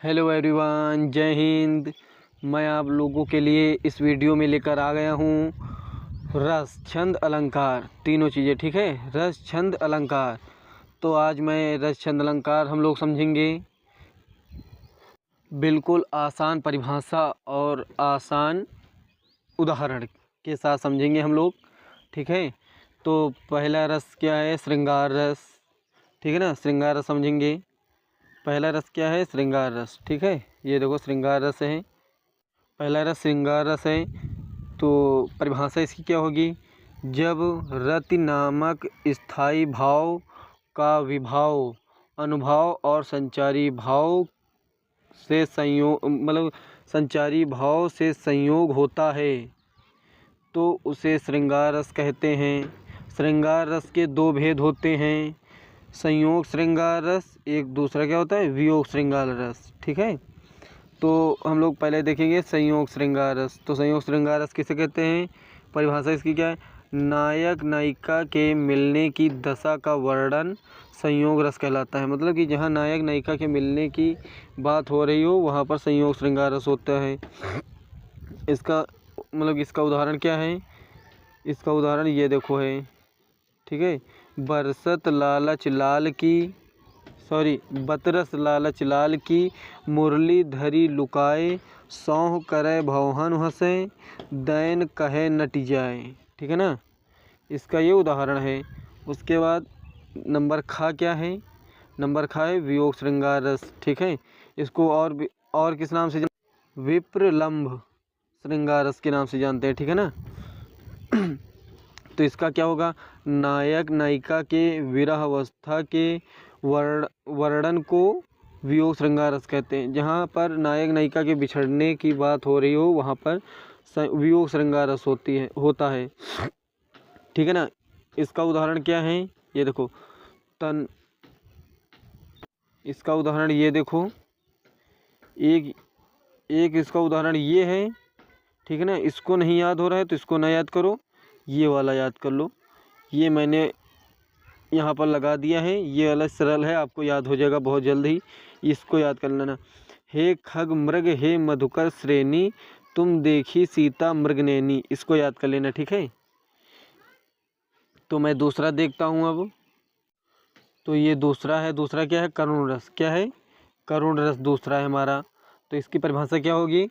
Hello everyone, जय हिंद। मैं आप लोगों के लिए इस वीडियो में लेकर आ गया हूँ रस, छंद, अलंकार, तीनों चीज़ें। ठीक है, रस, छंद, अलंकार। तो आज मैं रस, छंद, अलंकार हम लोग समझेंगे। बिल्कुल आसान परिभाषा और आसान उदाहरण के साथ समझेंगे हम लोग। ठीक है, तो पहला रस क्या है? श्रृंगार रस। ठीक है ना, श्रृंगार रस समझेंगे। पहला रस क्या है? श्रृंगार रस। ठीक है, ये देखो श्रृंगार रस है। पहला रस श्रृंगार रस है। तो परिभाषा इसकी क्या होगी? जब रति नामक स्थायी भाव का विभाव, अनुभाव और संचारी भाव से संयोग, संचारी भाव से संयोग होता है तो उसे श्रृंगार रस कहते हैं। श्रृंगार रस के दो भेद होते हैं, संयोग श्रृंगार रस, एक दूसरा क्या होता है? वियोग श्रृंगार रस। ठीक है, तो हम लोग पहले देखेंगे संयोग श्रृंगार रस। तो संयोग श्रृंगार रस किसे कहते हैं? परिभाषा इसकी क्या है? नायक नायिका के मिलने की दशा का वर्णन संयोग रस कहलाता है। मतलब कि जहाँ नायक नायिका के मिलने की बात हो रही हो वहाँ पर संयोग श्रृंगार रस होता है। इसका उदाहरण क्या है? इसका उदाहरण ये देखो है। ठीक है, बरसत लालच लाल की बतरस लालच लाल की, मुरली धरी लुकाए, सौंह करे भवहन हंसे, दैन कहे नट जाए। ठीक है ना, इसका ये उदाहरण है। उसके बाद नंबर खा क्या है? नंबर खा है वियोग श्रृंगार रस। ठीक है, इसको और किस नाम से? विप्रलंभ श्रृंगार रस के नाम से जानते हैं। ठीक है ना। तो इसका क्या होगा? नायक नायिका के विरह अवस्था के वर्णन को वियोग श्रृंगार रस कहते हैं। जहाँ पर नायक नायिका के बिछड़ने की बात हो रही हो वहाँ पर वियोग श्रृंगार रस होता है। ठीक है ना। इसका उदाहरण क्या है? ये देखो इसका उदाहरण ये देखो, एक इसका उदाहरण ये है। ठीक है ना, इसको नहीं याद हो रहा है तो इसको ना याद करो, ये वाला याद कर लो। ये मैंने यहाँ पर लगा दिया है, ये वाला सरल है, आपको याद हो जाएगा बहुत जल्द ही। इसको याद कर लेना। हे खग मृग हे मधुकर श्रेणी, तुम देखी सीता मृगनैनी। इसको याद कर लेना। ठीक है, तो मैं दूसरा देखता हूँ अब। तो ये दूसरा है। दूसरा क्या है? करुण रस। क्या है? करुण रस दूसरा है हमारा। तो इसकी परिभाषा क्या होगी?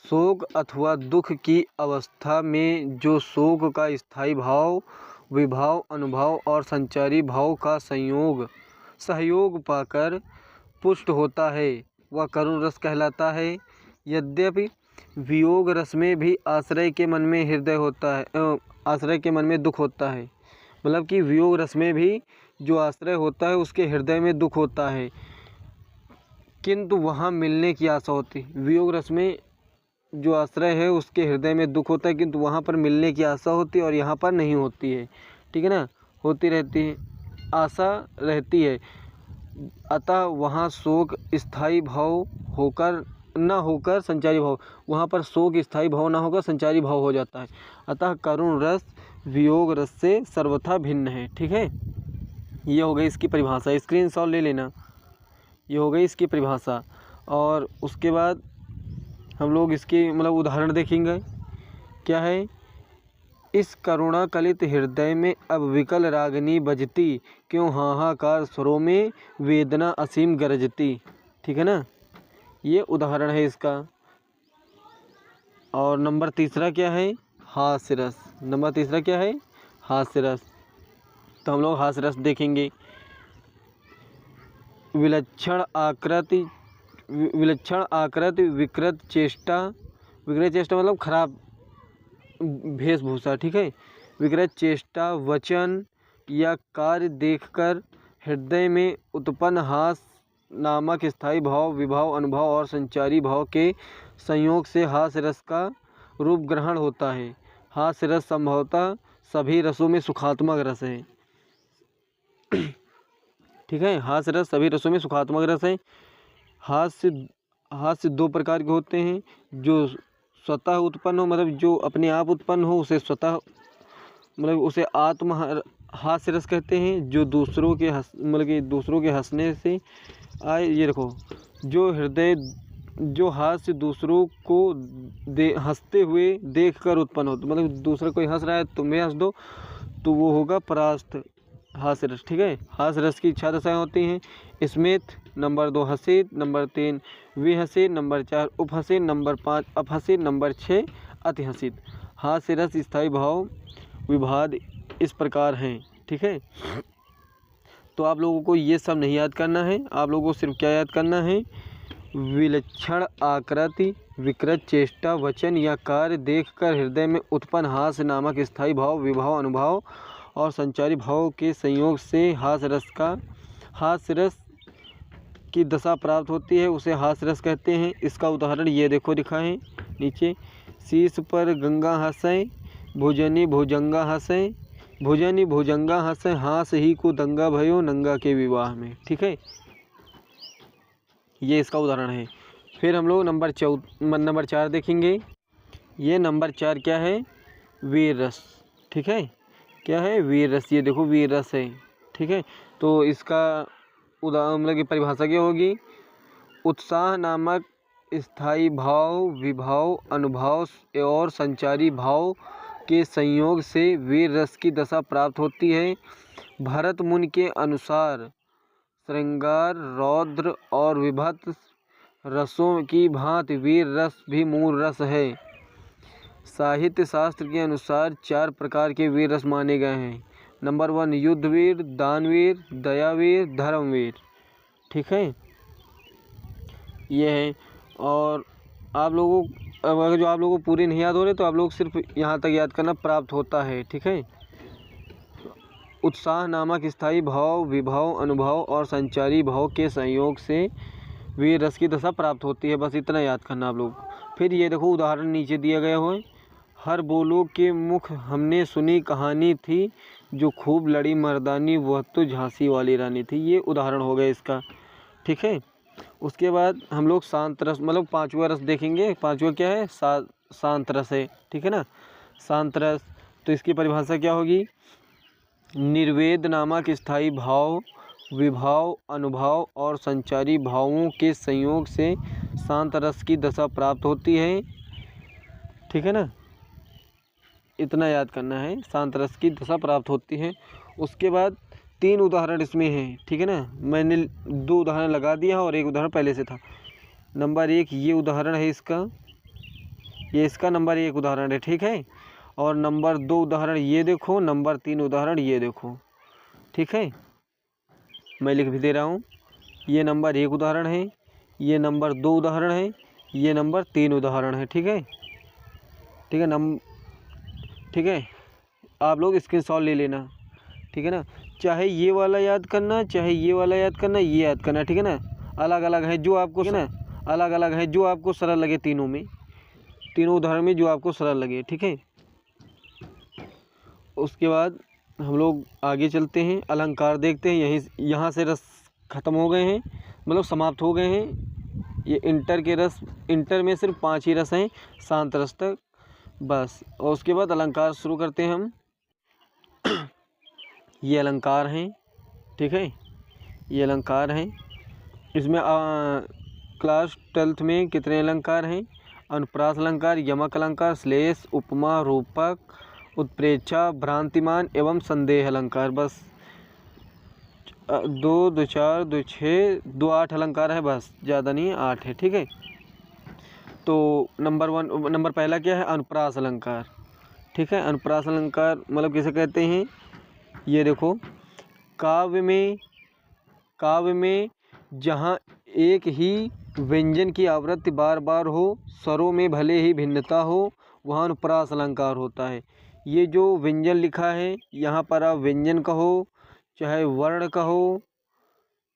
शोक अथवा दुख की अवस्था में जो शोक का स्थायी भाव, विभाव, अनुभाव और संचारी भाव का सहयोग पाकर पुष्ट होता है वह करुण रस कहलाता है। यद्यपि वियोग रस में भी आश्रय के मन में दुख होता है। मतलब कि वियोग रस में भी जो आश्रय होता है उसके हृदय में दुख होता है, किंतु वहाँ मिलने की आशा होती है। वियोग रस में जो आश्रय है उसके हृदय में दुख होता है, किंतु वहाँ पर मिलने की आशा होती है और यहाँ पर नहीं होती है। ठीक है ना, होती रहती है, आशा रहती है। अतः वहाँ शोक स्थायी भाव होकर संचारी भाव, वहाँ पर शोक स्थायी भाव ना होकर संचारी भाव हो जाता है। अतः करुण रस वियोग रस से सर्वथा भिन्न है। ठीक है, ये हो गई इसकी परिभाषा। स्क्रीनशॉट ले लेना। ये हो गई इसकी परिभाषा। और उसके बाद हम लोग इसके उदाहरण देखेंगे। क्या है? इस करुणा कलित हृदय में अब विकल रागिनी बजती, क्यों हाहाकार स्वरों में वेदना असीम गरजती। ठीक है ना, ये उदाहरण है इसका। और नंबर तीसरा क्या है? हास्य रस। नंबर तीसरा क्या है? हास्य रस। तो हम लोग हास्य रस देखेंगे। विलक्षण आकृति विकृत चेष्टा मतलब खराब वेशभूषा। ठीक है, विकृत चेष्टा, वचन या कार्य देखकर हृदय में उत्पन्न हास नामक स्थायी भाव, विभाव, अनुभाव और संचारी भाव के संयोग से हास्य रस का रूप ग्रहण होता है। हास्य रस संभवतः सभी रसों में सुखात्मक रस है। ठीक है, हास्य रस सभी रसों में सुखात्मक रस है। हास्य दो प्रकार के होते हैं, जो स्वतः उत्पन्न हो, जो अपने आप उत्पन्न हो उसे स्वतः उसे आत्म हास्य रस कहते हैं। जो दूसरों के हंसने से आए ये देखो, जो हाथ से दूसरों को हंसते हुए देखकर उत्पन्न हो, तो मतलब दूसरा कोई हंस रहा है तुम भी हंस दो, तो वो होगा परास्त हास्य रस। ठीक है, हास्य रस की 6 दशाएं होती हैं। स्मित, नंबर 2 हसित, नंबर 3 विहसित, नंबर 4 उपहसित, नंबर 5 अपहसित, नंबर 6 अतिहसित। हास्य रस स्थायी भाव विभाद इस प्रकार हैं। ठीक है, तो आप लोगों को ये सब नहीं याद करना है, आप लोगों को सिर्फ क्या याद करना है, विलक्षण आकृति, विकृत चेष्टा, वचन या कार्य देखकर हृदय में उत्पन्न हास्य नामक स्थायी भाव, विभाव, अनुभव और संचारी भाव के संयोग से हास्य रस की दशा प्राप्त होती है, उसे हास्य रस कहते हैं। इसका उदाहरण ये देखो दिखा है नीचे। शीश पर गंगा हंसे, भुजनी भुजंगा हंसे, भुजनी भुजंगा हंसे, हास ही को दंगा भयो नंगा के विवाह में। ठीक है, ये इसका उदाहरण है। फिर हम लोग नंबर 4 देखेंगे। ये नंबर 4 क्या है, वीर रस। ठीक है, क्या है, वीर रस। ये देखो वीर रस है। ठीक है, तो इसका मतलब की परिभाषा क्या होगी, उत्साह नामक स्थायी भाव, विभाव, अनुभव और संचारी भाव के संयोग से वीर रस की दशा प्राप्त होती है। भरत मुनि के अनुसार श्रृंगार, रौद्र और विभत्स रसों की भांति वीर रस भी मूल रस है। साहित्य शास्त्र के अनुसार 4 प्रकार के वीर रस माने गए हैं। नंबर 1 युद्धवीर, दानवीर, दयावीर, धर्मवीर। ठीक है, ये है। और आप लोगों अगर जो आप लोगों को पूरे नहीं याद हो रहे तो आप लोग सिर्फ यहाँ तक याद करना, प्राप्त होता है। ठीक है, उत्साह नामक स्थायी भाव, विभाव, अनुभव और संचारी भाव के संयोग से वीर रस की दशा प्राप्त होती है। बस इतना याद करना आप लोग। फिर ये देखो उदाहरण नीचे दिया गया हो, हर बोलो के मुख हमने सुनी कहानी थी, जो खूब लड़ी मर्दानी वह तो झांसी वाली रानी थी। ये उदाहरण हो गया इसका। ठीक है, उसके बाद हम लोग शांत रस मतलब 5वां रस देखेंगे। 5वां क्या है, शांत रस है। ठीक है ना, शांत रस। तो इसकी परिभाषा क्या होगी, निर्वेद नामक स्थायी भाव, विभाव, अनुभव और संचारी भावों के संयोग से शांत रस की दशा प्राप्त होती है। ठीक है ना, इतना याद करना है, शांत रस की दशा प्राप्त होती है। उसके बाद 3 उदाहरण इसमें हैं। ठीक है ना, मैंने 2 उदाहरण लगा दिया और 1 उदाहरण पहले से था। नंबर 1 ये उदाहरण है इसका, ये इसका नंबर 1 उदाहरण है। ठीक है, और नंबर 2 उदाहरण ये देखो, नंबर 3 उदाहरण ये देखो। ठीक है, मैं लिख भी दे रहा हूँ। ये नंबर 1 उदाहरण है, ये नंबर 2 उदाहरण है, ये नंबर 3 उदाहरण है। ठीक है, ठीक है ठीक है, आप लोग स्क्रीनशॉट ले लेना। ठीक है ना, चाहे ये वाला याद करना, चाहे ये वाला याद करना, ये याद करना। ठीक है ना, अलग अलग है जो आपको अलग अलग है जो आपको सरल लगे, तीनों उदाहरण में जो आपको सरल लगे। ठीक है, उसके बाद हम लोग आगे चलते हैं, अलंकार देखते हैं। यहाँ से रस ख़त्म हो गए हैं, मतलब समाप्त हो गए हैं। ये इंटर में सिर्फ 5 ही रस हैं, शांत रस तक बस। और उसके बाद अलंकार शुरू करते हैं हम। ये अलंकार हैं। ठीक है, ये अलंकार हैं। इसमें क्लास 12th में कितने अलंकार हैं, अनुप्रास अलंकार, यमक अलंकार, श्लेष, उपमा, रूपक, उत्प्रेक्षा, भ्रांतिमान एवं संदेह अलंकार। बस 2, 2, 4, 2, 6, 2, 8 अलंकार है, बस ज़्यादा नहीं है, 8 है। ठीक है, तो नंबर पहला क्या है, अनुप्रास अलंकार। ठीक है, अनुप्रास अलंकार मतलब किसे कहते हैं, ये देखो, काव्य में जहाँ एक ही व्यंजन की आवृत्ति बार बार हो, स्वरों में भले ही भिन्नता हो, वहाँ अनुप्रास अलंकार होता है। ये जो व्यंजन लिखा है यहाँ पर आप व्यंजन कहो, चाहे वर्ण कहो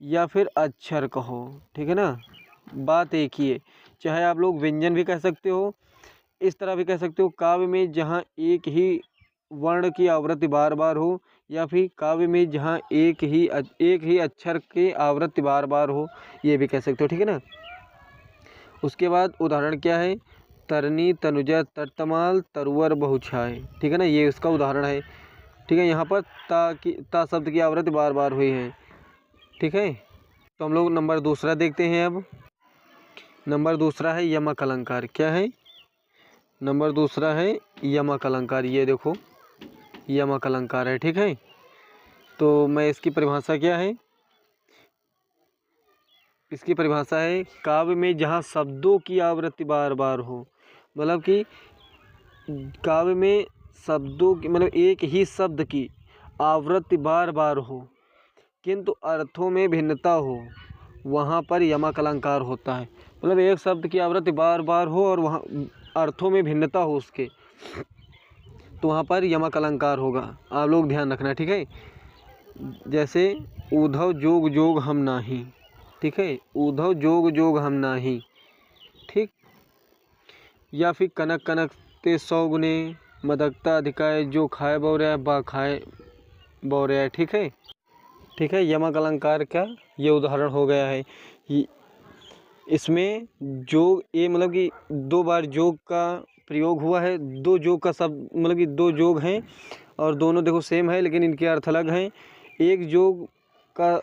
या फिर अक्षर कहो। ठीक है ना, बात एक ही है। चाहे आप लोग व्यंजन भी कह सकते हो, इस तरह भी कह सकते हो, काव्य में जहाँ एक ही वर्ण की आवृत्ति बार बार हो, या फिर काव्य में जहाँ एक ही अक्षर की आवृत्ति बार बार हो, ये भी कह सकते हो। ठीक है ना, उसके बाद उदाहरण क्या है, तरनी, तनुजा, तटतमाल, तरुवर, बहुछाय। ठीक है ना, ये उसका उदाहरण है। ठीक है, यहाँ पर ता शब्द की आवृत्ति बार बार हुई है। ठीक है, तो हम लोग नंबर दूसरा देखते हैं। अब नंबर दूसरा है यमक अलंकार। क्या है? नंबर दूसरा है यमक अलंकार। ये देखो यमक अलंकार है, ठीक है। तो मैं इसकी परिभाषा क्या है, इसकी परिभाषा है काव्य में जहाँ शब्दों की आवृत्ति बार बार हो, मतलब कि काव्य में शब्दों की मतलब एक ही शब्द की आवृत्ति बार बार हो किंतु अर्थों में भिन्नता हो, वहाँ पर यमक अलंकार होता है। मतलब एक शब्द की आवृत्ति बार बार हो और वहाँ अर्थों में भिन्नता हो उसके, तो वहाँ पर यमक अलंकार होगा। आप लोग ध्यान रखना, ठीक है। जैसे उद्धव जोग जोग हम नाही, ठीक है, उद्धव जोग जोग हम नाही, ठीक। या फिर कनक कनक ते 100 गुने मदकता अधिकाय जो खाए बौरे बा खाए बौरे, ठीक है। ठीक है, यमक अलंकार का ये उदाहरण हो गया है। इसमें जोग ये मतलब कि 2 बार जोग का प्रयोग हुआ है। 2 जोग का शब्द मतलब कि 2 जोग हैं और दोनों देखो सेम है लेकिन इनके अर्थ अलग हैं। एक जोग का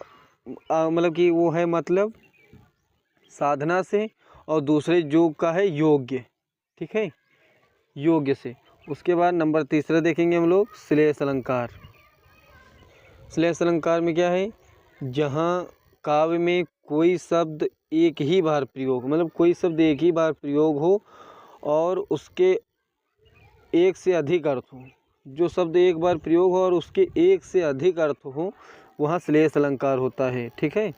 मतलब कि वो है मतलब साधना से और दूसरे जोग का है योग्य, ठीक है, योग्य से। उसके बाद नंबर तीसरा देखेंगे हम लोग श्लेष अलंकार। श्लेष अलंकार में क्या है, जहाँ काव्य में कोई शब्द एक ही बार प्रयोग मतलब कोई शब्द एक ही बार प्रयोग हो और उसके एक से अधिक अर्थ हो, जो शब्द एक बार प्रयोग हो और उसके एक से अधिक अर्थ हो, वहाँ श्लेष अलंकार होता है, ठीक है।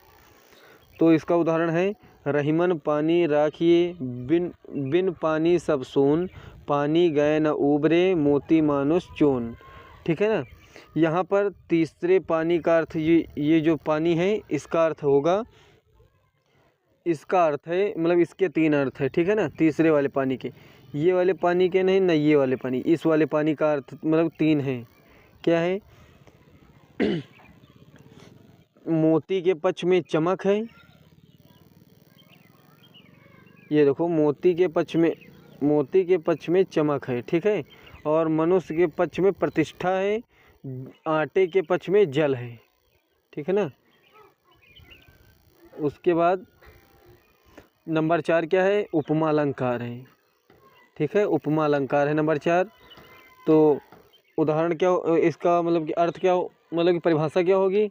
तो इसका उदाहरण है रहीमन पानी राखिए बिन बिन पानी सब सोन, पानी गए न उबरे मोती मानुष चोन, ठीक है ना। यहाँ पर तीसरे पानी का अर्थ ये जो पानी है इसका अर्थ होगा, इसका अर्थ है मतलब इसके 3 अर्थ है, ठीक है ना। तीसरे वाले पानी के, ये वाले पानी के नहीं ना, ये वाले पानी, इस वाले पानी का अर्थ मतलब 3 है। क्या है? मोती के पक्ष में चमक है, ये देखो मोती के पक्ष में चमक है, ठीक है। और मनुष्य के पक्ष में प्रतिष्ठा है, आटे के पक्ष में जल है, ठीक है ना। उसके बाद नंबर 4 क्या है, उपमा अलंकार है, ठीक है, उपमा अलंकार है नंबर 4। तो उदाहरण क्या हो इसका मतलब कि अर्थ क्या हो मतलब कि परिभाषा क्या होगी,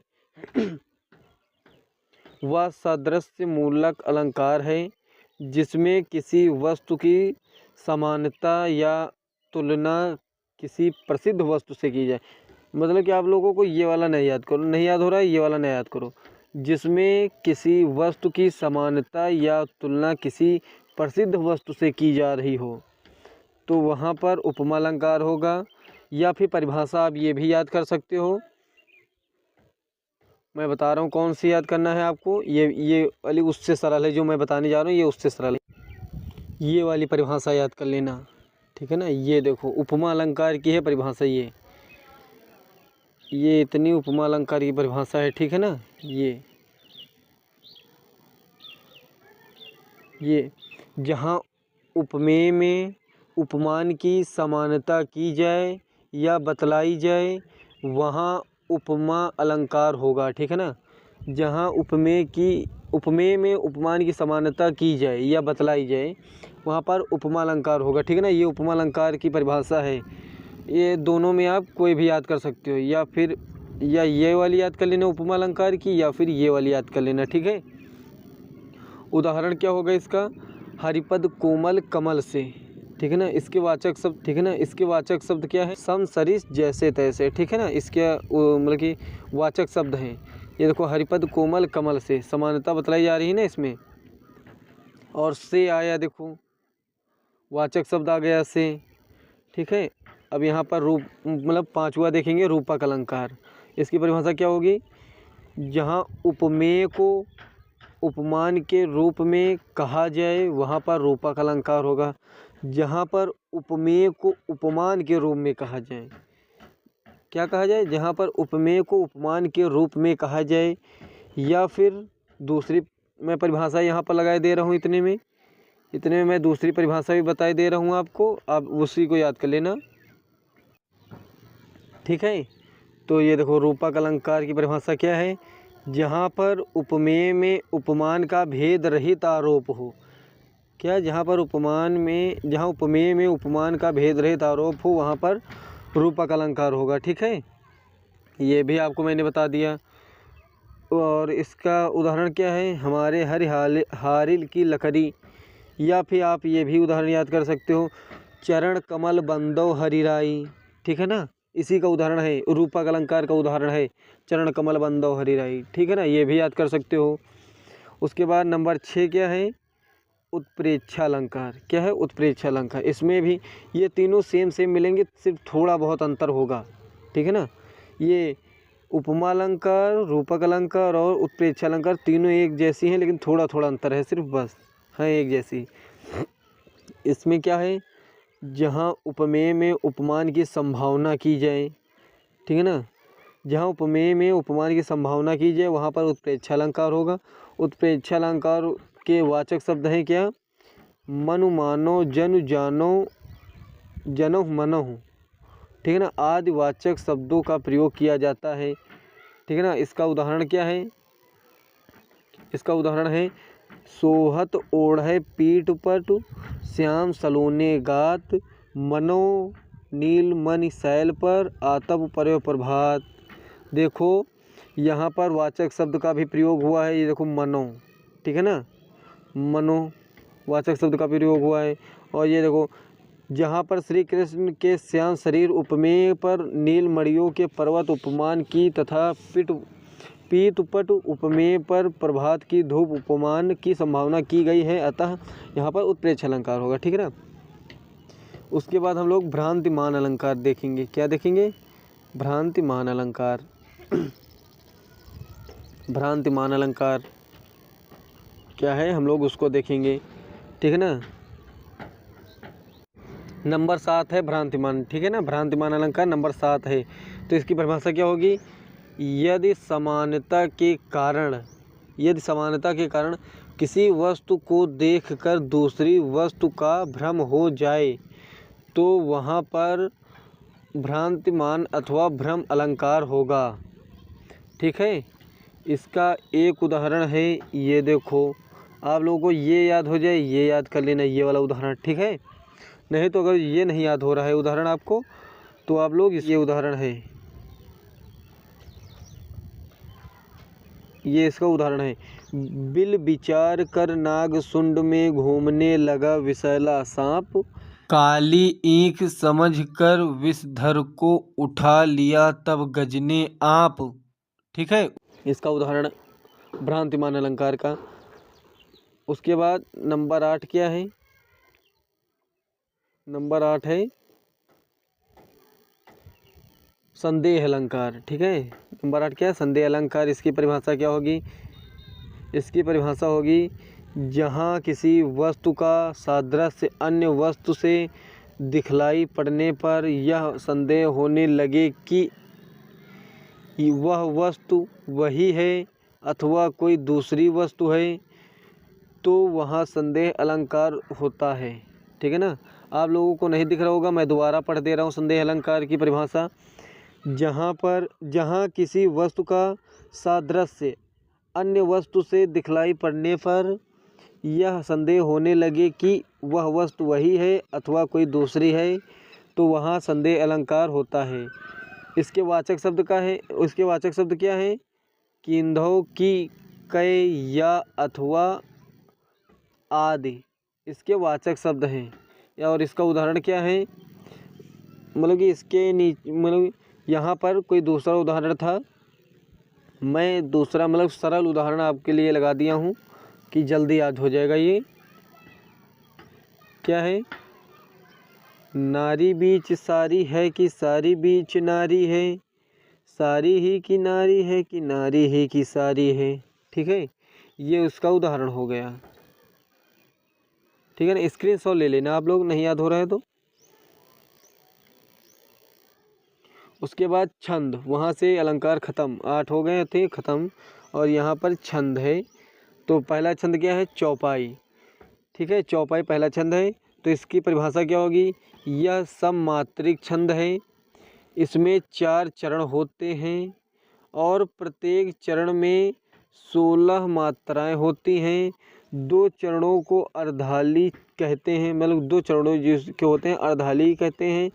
वह सादृश्य मूलक अलंकार है जिसमें किसी वस्तु की समानता या तुलना किसी प्रसिद्ध वस्तु से की जाए। मतलब कि आप लोगों को ये वाला नहीं याद करो, नहीं याद हो रहा है, ये वाला नहीं याद करो। जिसमें किसी वस्तु की समानता या तुलना किसी प्रसिद्ध वस्तु से की जा रही हो, तो वहाँ पर उपमा अलंकार होगा। या फिर परिभाषा आप ये भी याद कर सकते हो, मैं बता रहा हूँ कौन सी याद करना है आपको। ये वाली उससे सरल है, जो मैं बताने जा रहा हूँ ये उससे सरल है। ये वाली परिभाषा याद कर लेना, ठीक है ना। ये देखो उपमा अलंकार की है परिभाषा, ये इतनी उपमा अलंकार की परिभाषा है, ठीक है ना। ये जहाँ उपमेय में उपमान की समानता की जाए या बतलाई जाए, वहाँ उपमा अलंकार होगा, ठीक है ना। जहाँ उपमेय में उपमान की समानता की जाए या बतलाई जाए, वहाँ पर उपमा अलंकार होगा, ठीक है ना। ये उपमा अलंकार की परिभाषा है। ये दोनों में आप कोई भी याद कर सकते हो, या फिर ये वाली याद कर लेना उपमा अलंकार की, या फिर ये वाली याद कर लेना, ठीक है। उदाहरण क्या होगा इसका, हरिपद कोमल कमल से, ठीक है ना। इसके वाचक शब्द, ठीक है ना, इसके वाचक शब्द क्या है, सम सरिस जैसे तैसे, ठीक है ना। इसके मतलब कि वाचक शब्द हैं। ये देखो हरिपद कोमल कमल से, समानता बतलाई जा रही है ना इसमें। और से आया, देखो वाचक शब्द आ गया से, ठीक है। अब यहाँ पर रूप मतलब 5वां देखेंगे रूपक अलंकार। इसकी परिभाषा क्या होगी, जहाँ उपमेय को उपमान के रूप में कहा जाए वहाँ पर रूपक अलंकार होगा। जहाँ पर उपमेय को उपमान के रूप में कहा जाए, क्या कहा जाए, जहाँ पर उपमेय को उपमान के रूप में कहा जाए, या फिर दूसरी मैं परिभाषा यहाँ पर लगाए दे रहा हूँ, इतने में मैं दूसरी परिभाषा भी बताए दे रहा हूँ आपको, आप उसी को याद कर लेना, ठीक है। तो ये देखो रूपक अलंकार की परिभाषा क्या है, जहाँ पर उपमेय में उपमान का भेद रहित आरोप हो। क्या? जहाँ उपमेय में उपमान का भेद रहित आरोप हो वहाँ पर रूपक अलंकार होगा। ठीक है, ये भी आपको मैंने बता दिया। और इसका उदाहरण क्या है? हमारे हारिल की लकड़ी, या फिर आप ये भी उदाहरण याद कर सकते हो, चरण कमल बंदो हरिराई। ठीक है ना, इसी का उदाहरण है, रूपक अलंकार का उदाहरण है चरण कमल बंदो हरिराई। ठीक है ना, ये भी याद कर सकते हो। उसके बाद नंबर 6 क्या है? उत्प्रेक्षा अलंकार। क्या है? उत्प्रेक्षा अलंकार। इसमें भी ये तीनों सेम मिलेंगे, सिर्फ थोड़ा बहुत अंतर होगा। ठीक है ना, ये उपमा अलंकार, रूपक अलंकार और उत्प्रेक्षा अलंकार तीनों एक जैसी हैं, लेकिन थोड़ा थोड़ा अंतर है सिर्फ, बस है एक जैसी। इसमें क्या है? जहाँ उपमेय में उपमान की संभावना की जाए, ठीक है ना, जहाँ उपमेय में उपमान की संभावना की जाए वहाँ पर उत्प्रेक्षा अलंकार होगा। उत्प्रेक्षा अलंकार के वाचक शब्द हैं क्या? मनु मानो, जनु जानो, जनो मनो। ठीक है ना, आदि वाचक शब्दों का प्रयोग किया जाता है। ठीक है ना, इसका उदाहरण क्या है? इसका उदाहरण है सोहत ओढ़े पीठ पट, श्याम सलोने गात, मनो नील मणि शैल पर, आतप पर्यो प्रभात। देखो यहाँ पर वाचक शब्द का भी प्रयोग हुआ है, ये देखो मनो। ठीक है ना, मनो वाचक शब्द का प्रयोग हुआ है। और ये देखो जहाँ पर श्री कृष्ण के श्याम शरीर उपमेय पर नील मणियों के पर्वत उपमान की तथा पीतपट उपमेय पर प्रभात की धूप उपमान की संभावना की गई है, अतः यहाँ पर उत्प्रेक्षा अलंकार होगा। ठीक है ना, उसके बाद हम लोग भ्रांतिमान अलंकार देखेंगे। क्या देखेंगे? भ्रांतिमान अलंकार। भ्रांतिमान अलंकार क्या है, हम लोग उसको देखेंगे। ठीक है ना, नंबर 7 है भ्रांतिमान। ठीक है ना, भ्रांतिमान अलंकार नंबर 7 है। तो इसकी परिभाषा क्या होगी? यदि समानता के कारण किसी वस्तु को देखकर दूसरी वस्तु का भ्रम हो जाए तो वहाँ पर भ्रांतिमान अथवा भ्रम अलंकार होगा। ठीक है, इसका एक उदाहरण है, ये देखो, आप लोगों को ये याद हो जाए, ये याद कर लेना, ये वाला उदाहरण। ठीक है, नहीं तो अगर ये नहीं याद हो रहा है उदाहरण आपको, तो आप लोग ये उदाहरण है, ये इसका उदाहरण है। बिल विचार कर नाग सुंड में घूमने लगा विषैला सांप, काली ईख समझ कर विषधर को उठा लिया तब गजने आप। ठीक है, इसका उदाहरण भ्रांतिमान अलंकार का। उसके बाद नंबर 8 क्या है? नंबर 8 है संदेह अलंकार। ठीक है, नंबर 8 क्या है? संदेह अलंकार। इसकी परिभाषा क्या होगी? इसकी परिभाषा होगी जहाँ किसी वस्तु का सादृश्य अन्य वस्तु से दिखलाई पड़ने पर यह संदेह होने लगे कि वह वस्तु वही है अथवा कोई दूसरी वस्तु है, तो वहाँ संदेह अलंकार होता है। ठीक है ना, आप लोगों को नहीं दिख रहा होगा, मैं दोबारा पढ़ दे रहा हूँ संदेह अलंकार की परिभाषा। जहाँ किसी वस्तु का सादृश्य अन्य वस्तु से दिखलाई पड़ने पर यह संदेह होने लगे कि वह वस्तु वही है अथवा कोई दूसरी है, तो वहाँ संदेह अलंकार होता है। इसके वाचक शब्द क्या है? किंधव की, कै, या, अथवा आदि इसके वाचक शब्द हैं। और इसका उदाहरण क्या है? मतलब कि इसके नीचे, मतलब यहाँ पर कोई दूसरा उदाहरण था, मैं दूसरा मतलब सरल उदाहरण आपके लिए लगा दिया हूँ कि जल्दी याद हो जाएगा। ये क्या है? नारी बीच सारी है कि सारी बीच नारी है, सारी ही की नारी है कि नारी ही की सारी है। ठीक है, ये उसका उदाहरण हो गया। ठीक है ना, स्क्रीनशॉट ले लेना आप लोग, नहीं याद हो रहा है तो। उसके बाद छंद, वहाँ से अलंकार खत्म, 8 हो गए थे खत्म, और यहाँ पर छंद है। तो पहला छंद क्या है? चौपाई। ठीक है, चौपाई पहला छंद है। तो इसकी परिभाषा क्या होगी? यह सममात्रिक छंद है, इसमें 4 चरण होते हैं और प्रत्येक चरण में 16 मात्राएं होती हैं। 2 चरणों को अर्धाली कहते हैं, मतलब 2 चरणों जिसके होते हैं अर्धाली कहते हैं।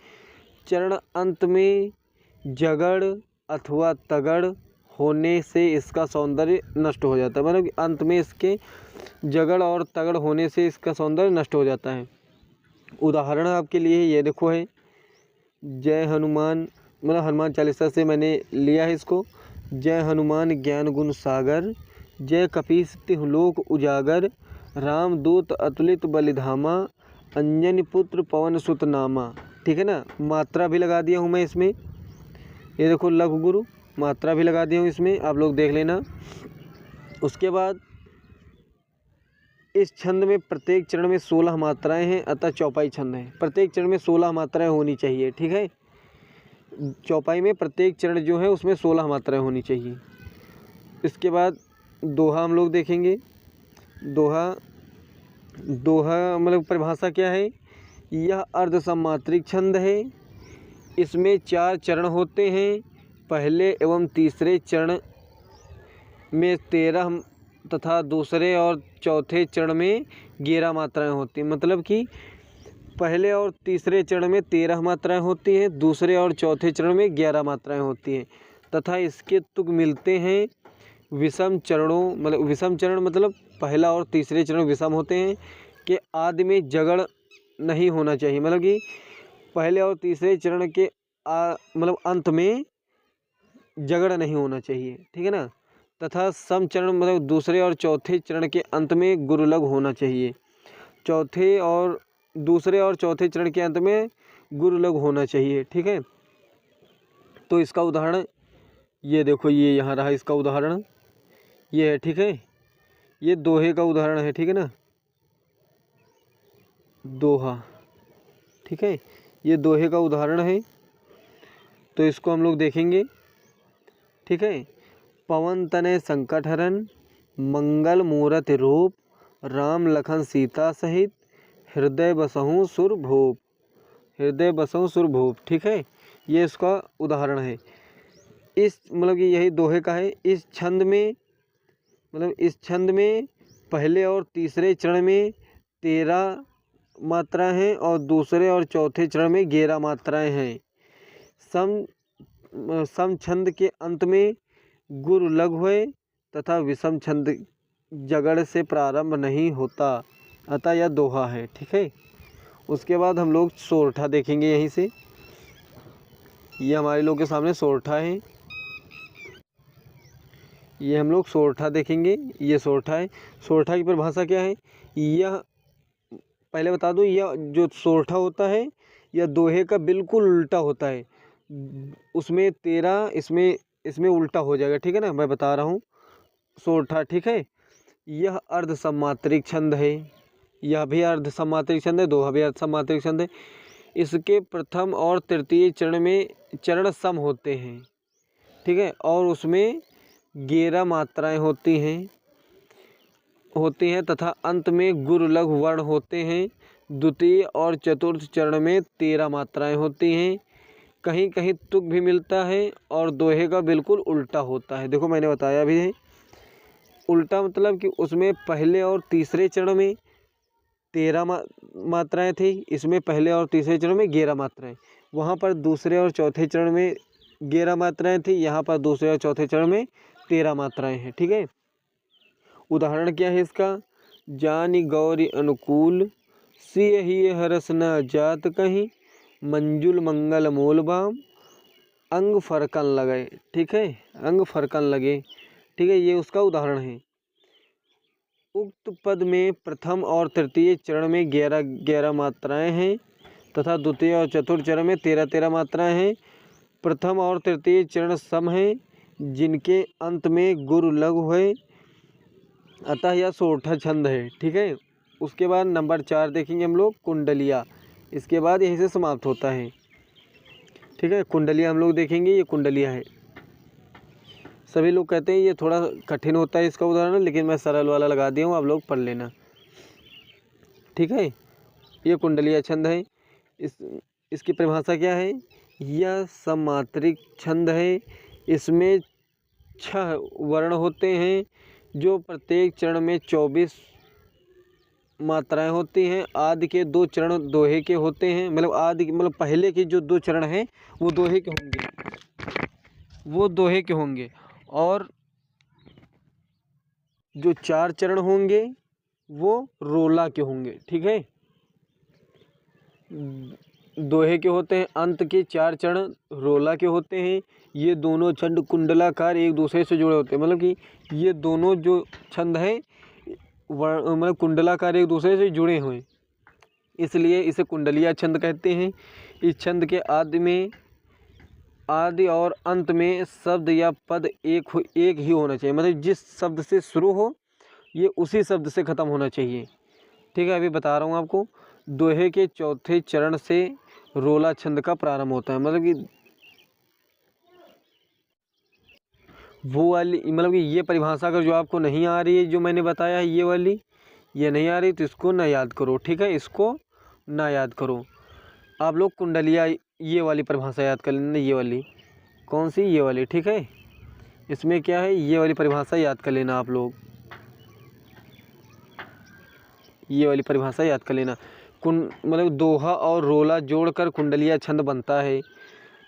चरण अंत में जगड़ अथवा तगड़ होने से इसका सौंदर्य नष्ट हो जाता है, मतलब अंत में इसके जगड़ और तगड़ होने से इसका सौंदर्य नष्ट हो जाता है। उदाहरण आपके लिए ये देखो है, जय हनुमान, मतलब हनुमान चालीसा से मैंने लिया है इसको। जय हनुमान ज्ञान गुण सागर, जय कपीस तिहुँ लोक उजागर, रामदूत अतुलित बलिधामा, अंजनी पुत्र पवन सुत नामा। ठीक है ना, मात्रा भी लगा दिया हूँ मैं इसमें, ये देखो लघु गुरु, मात्रा भी लगा दिया हूँ इसमें, आप लोग देख लेना। उसके बाद इस छंद में प्रत्येक चरण में 16 मात्राएं हैं, अतः चौपाई छंद है। प्रत्येक चरण में 16 मात्राएं होनी चाहिए। ठीक है, चौपाई में प्रत्येक चरण जो है उसमें 16 मात्राएं होनी चाहिए। इसके बाद दोहा हम लोग देखेंगे। दोहा मतलब परिभाषा क्या है, यह अर्ध सम्मात्रिक छंद है। इसमें 4 चरण होते हैं। पहले एवं तीसरे चरण में 13 तथा दूसरे और चौथे चरण में 11 मात्राएं होती हैं, मतलब कि पहले और तीसरे चरण में 13 मात्राएं होती हैं, दूसरे और चौथे चरण में 11 मात्राएं होती हैं, तथा इसके तुक मिलते हैं विषम चरणों, मतलब विषम चरण मतलब पहला और तीसरे चरण विषम होते हैं कि आदि में जगड़ नहीं होना चाहिए, मतलब कि पहले और तीसरे चरण के मतलब अंत में जगड़ नहीं होना चाहिए। ठीक है ना, तथा सम चरण मतलब दूसरे और चौथे चरण के अंत में गुरुलग होना चाहिए। दूसरे और चौथे चरण के अंत में गुरुलग होना चाहिए। ठीक है, तो इसका उदाहरण ये देखो, ये यहाँ रहा इसका उदाहरण, ये है। ठीक है, ये दोहे का उदाहरण है। ठीक है ना, दोहा। ठीक है, ये दोहे का उदाहरण है, तो इसको हम लोग देखेंगे। ठीक है, पवन तनय संकट हरन, मंगल मूरत रूप, राम लखन सीता सहित, हृदय बसहु सुर भूप। हृदय बसहु सुर भूप। ठीक है, ये इसका उदाहरण है। इस मतलब कि यही दोहे का है। इस छंद में पहले और तीसरे चरण में 13 मात्राएं हैं और दूसरे और चौथे चरण में 11 मात्राएं हैं। सम छंद के अंत में गुरु लघु हुए तथा विषम छंद जगड़ से प्रारंभ नहीं होता, अतः यह दोहा है। ठीक है, उसके बाद हम लोग सोरठा देखेंगे। यहीं से ये हमारे लोग के सामने सोरठा है, ये हम लोग सोरठा देखेंगे। ये सोरठा है। सोरठा की परिभाषा क्या है, यह पहले बता दूं, यह जो सोरठा होता है यह दोहे का बिल्कुल उल्टा होता है। उसमें 13 इसमें उल्टा हो जाएगा। ठीक है ना, मैं बता रहा हूँ सोरठा। ठीक है, यह अर्ध सम्मात्रिक छंद है, यह भी अर्ध सम्मात्रिक छंद है, दोहा भी अर्ध सम्मात्रिक छंद है। इसके प्रथम और तृतीय चरण में चरण सम होते हैं। ठीक है, और उसमें 11 मात्राएं होती हैं तथा अंत में गुरु लघु वर्ण होते हैं। द्वितीय और चतुर्थ चरण में 13 मात्राएं होती हैं। कहीं कहीं तुक भी मिलता है और दोहे का बिल्कुल उल्टा होता है। देखो मैंने बताया भी है, उल्टा मतलब कि उसमें पहले और तीसरे चरण में 13 मात्राएं थी, इसमें पहले और तीसरे चरण में 11 मात्राएं। वहाँ पर दूसरे और चौथे चरण में 11 मात्राएं थी, यहाँ पर दूसरे और चौथे चरण में 13 मात्राएं हैं। ठीक है, उदाहरण क्या है इसका, जानि गौरी अनुकूल, सिय ही हरस न जात कहीं, मंजुल मंगल मोल बाम, अंग फरकन लगे। ठीक है, अंग फरकन लगे। ठीक है, ये उसका उदाहरण है। उक्त पद में प्रथम और तृतीय चरण में 11 मात्राएं हैं तथा द्वितीय और चतुर्थ चरण में 13 मात्राएं हैं। प्रथम और तृतीय चरण सम हैं, जिनके अंत में गुरु लघु है, अतः यह सोरठा छंद है। ठीक है, उसके बाद नंबर 4 देखेंगे हम लोग, कुंडलिया। इसके बाद यहीं से समाप्त होता है। ठीक है, कुंडलिया हम लोग देखेंगे, ये कुंडलिया है। सभी लोग कहते हैं ये थोड़ा कठिन होता है इसका उदाहरण, लेकिन मैं सरल वाला लगा दिया हूँ, आप लोग पढ़ लेना। ठीक है, ये कुंडलिया छंद है। इसकी परिभाषा क्या है, यह सम्मात्रिक छंद है। इसमें 6 वर्ण होते हैं, जो प्रत्येक चरण में 24 मात्राएं होती हैं। आदि के 2 चरण दोहे के होते हैं, मतलब आदि मतलब पहले के जो 2 चरण हैं वो दोहे के होंगे, और जो 4 चरण होंगे वो रोला के होंगे। ठीक है, दोहे के होते हैं, अंत के 4 चरण रोला के होते हैं। ये दोनों छंद कुंडलाकार एक दूसरे से जुड़े होते हैं, मतलब कि ये दोनों जो छंद हैं मतलब कुंडलाकार एक दूसरे से जुड़े हुए, इसलिए इसे कुंडलिया छंद कहते हैं। इस छंद के आदि और अंत में शब्द या पद एक ही होना चाहिए, मतलब जिस शब्द से शुरू हो ये उसी शब्द से ख़त्म होना चाहिए। ठीक है, अभी बता रहा हूँ आपको। दोहे के चौथे चरण से रोला छंद का प्रारंभ होता है, मतलब कि वो वाली, मतलब कि ये परिभाषा अगर जो आपको नहीं आ रही है, जो मैंने बताया है ये वाली, ये नहीं आ रही तो इसको ना याद करो। ठीक है, इसको ना याद करो। आप लोग कुंडलिया ये वाली परिभाषा याद कर लेना, ये वाली कौन सी, ये वाली। ठीक है, इसमें क्या है, ये वाली परिभाषा याद कर लेना आप लोग, ये वाली परिभाषा याद कर लेना। मतलब दोहा और रोला जोड़कर कुंडलिया छंद बनता है।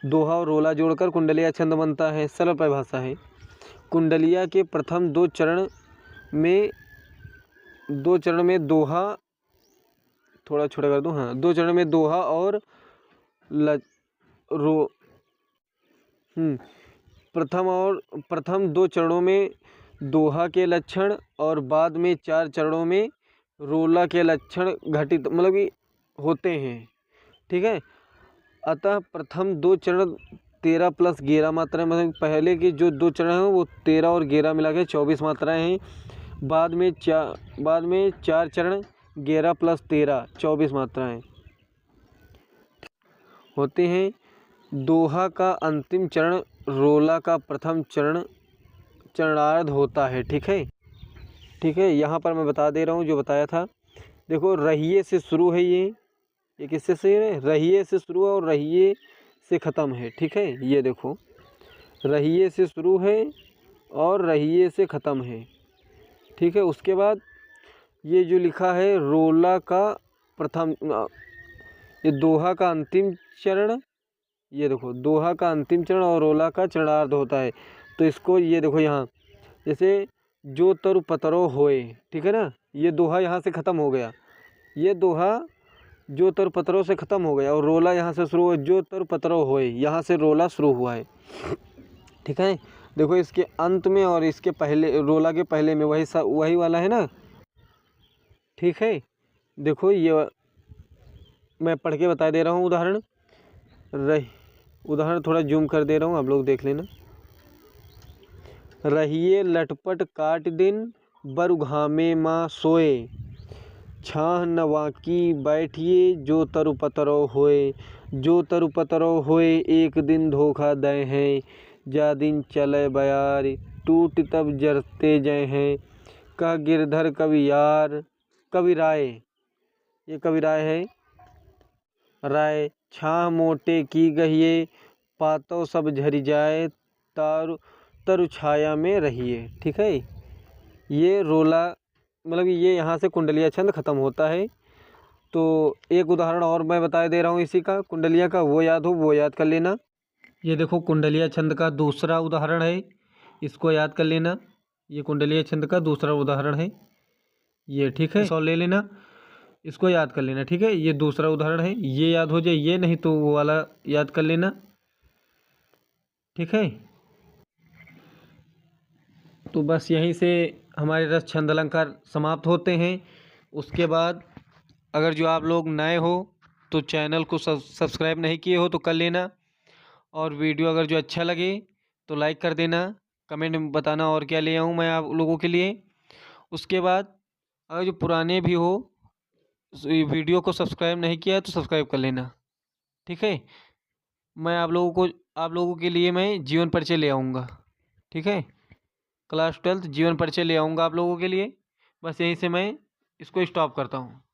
दोहा और रोला जोड़कर कुंडलिया छंद बनता है, सरल परिभाषा है। कुंडलिया के प्रथम 2 चरण में दोहा, थोड़ा छोटा कर दूं, हाँ, 2 चरण में दोहा और प्रथम 2 चरणों में दोहा के लक्षण और बाद में 4 चरणों में रोला के लक्षण घटित मतलब कि होते हैं। ठीक है, अतः प्रथम 2 चरण 13 + 11 मात्राएं, मतलब पहले के जो 2 चरण हैं वो 13 और 11 मिला के 24 मात्राएं हैं। बाद में 4 चरण 11 + 13 24 मात्राएं होते हैं। दोहा का अंतिम चरण रोला का प्रथम चरणार्ध होता है। ठीक है, यहाँ पर मैं बता दे रहा हूँ जो बताया था। देखो, रहिए से शुरू है, ये किससे से है, रहिए से शुरू है और रहिए से ख़त्म है। ठीक है, ये देखो, रहिए से शुरू है और रहिए से ख़त्म है। ठीक है, उसके बाद ये जो लिखा है रोला का प्रथम, ये दोहा का अंतिम चरण, ये देखो दोहा का अंतिम चरण और रोला का चरणार्ध होता है। तो इसको ये देखो यहाँ, जैसे जो तरु पतरो होए, ठीक है ना, ये दोहा यहाँ से ख़त्म हो गया, ये दोहा जो तरु पतरो से ख़त्म हो गया और रोला यहाँ से शुरू हुआ, जो तरु पतरो होए, यहाँ से रोला शुरू हुआ है। ठीक है, देखो इसके अंत में और इसके पहले, रोला के पहले में वही वाला है ना। ठीक है, देखो ये मैं पढ़ के बता दे रहा हूँ उदाहरण थोड़ा जूम कर दे रहा हूँ, आप लोग देख लेना। रहिए लटपट काट दिन, बरु घामे माँ सोए, छाह नवाकी बैठिए, जो तरु पतरो होए, जो तरु पतरो होए, एक दिन धोखा दे हैं, जा दिन चले बयार, टूट तब जरते जय हैं, कह गिरधर कवि यार। कवि राय, ये कवि राय है, राय छाह मोटे की गहिए, पातो सब झरी जाए, तरु छाया में रहिए। ठीक है, ये रोला, मतलब ये यहाँ से कुंडलिया छंद ख़त्म होता है। तो एक उदाहरण और मैं बता दे रहा हूँ इसी का, कुंडलिया का, वो याद कर लेना। ये देखो कुंडलिया छंद का दूसरा उदाहरण है, इसको याद कर लेना। ये कुंडलिया छंद का दूसरा उदाहरण है ये। ठीक है, 100 ले लेना, इसको याद कर लेना। ठीक है, ये दूसरा उदाहरण है, ये याद हो जाए, ये नहीं तो वो वाला याद कर लेना। ठीक है, तो बस यहीं से हमारे रस छंद अलंकार समाप्त होते हैं। उसके बाद अगर जो आप लोग नए हो तो चैनल को सब्सक्राइब नहीं किए हो तो कर लेना, और वीडियो अगर जो अच्छा लगे तो लाइक कर देना, कमेंट में बताना और क्या ले आऊँ मैं आप लोगों के लिए। उसके बाद अगर जो पुराने भी हो, वीडियो को सब्सक्राइब नहीं किया है तो सब्सक्राइब कर लेना। ठीक है, मैं आप लोगों के लिए मैं जीवन परिचय ले आऊँगा। ठीक है, क्लास 12 जीवन परिचय ले आऊँगा आप लोगों के लिए। बस यहीं से मैं इसको स्टॉप करता हूँ।